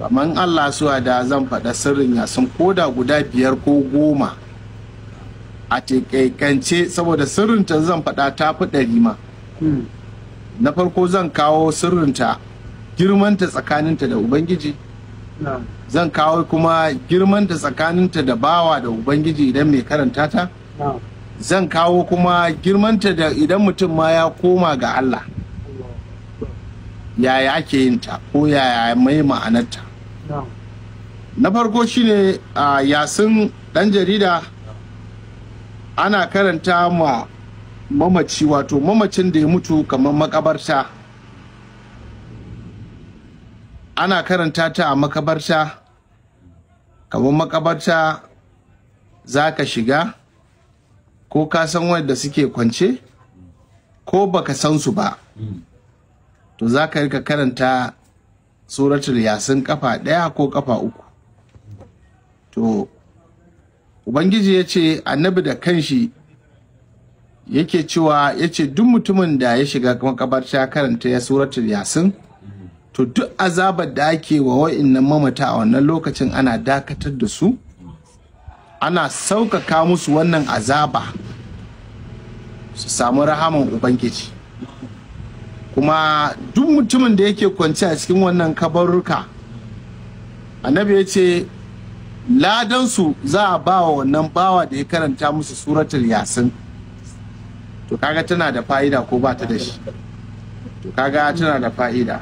amma in Allah suwa da zan faɗa sirrin yasin koda guda 5 ko 10 a tekaikance, saboda sirrinta zan faɗa ta fi 100 ma. Na farko zan kawo sirrinta, girmanta tsakaninta da Ubangiji. Zan kawo kuma girmanta tsakaninta da bawa da Ubangiji idan mai karanta ta. Zan kawo kuma girmanta da idan mutum ma ya koma ga Allah, yaya ake yin ta ko yaya mai ma'anarta. Na farko shine a yasin ɗan jarida ana karanta ma mamaci, wato mamacin da ya mutu kamar makabarta, ana karanta ta a makabarta. Kamar makabarta za ka shiga, ko ka san wanda suke kwance ko baka san su ba, to za ka rika karanta suratul yasin kafa 1 ko kafa 3. to Ubangiji ya ce, annabi da kanshi yake cewa, ya ce duk mutumin da ya shiga makabarta karanta ya suratul yasin, to duk azabar da ake wa wa'innan mamata a wannan lokacin ana dakatar da su, ana sauƙaƙa musu wannan azaba, su samu rahaman Ubangiji. Kuma duk mutumin da yake kwance a cikin wannan kabarruka, annabi ya ce ladansu za a ba wa wannan bawa da ya karanta musu suratul yasin. To kaga tana da fa'ida ko ba ta da shi? To kaga tana da fa'ida.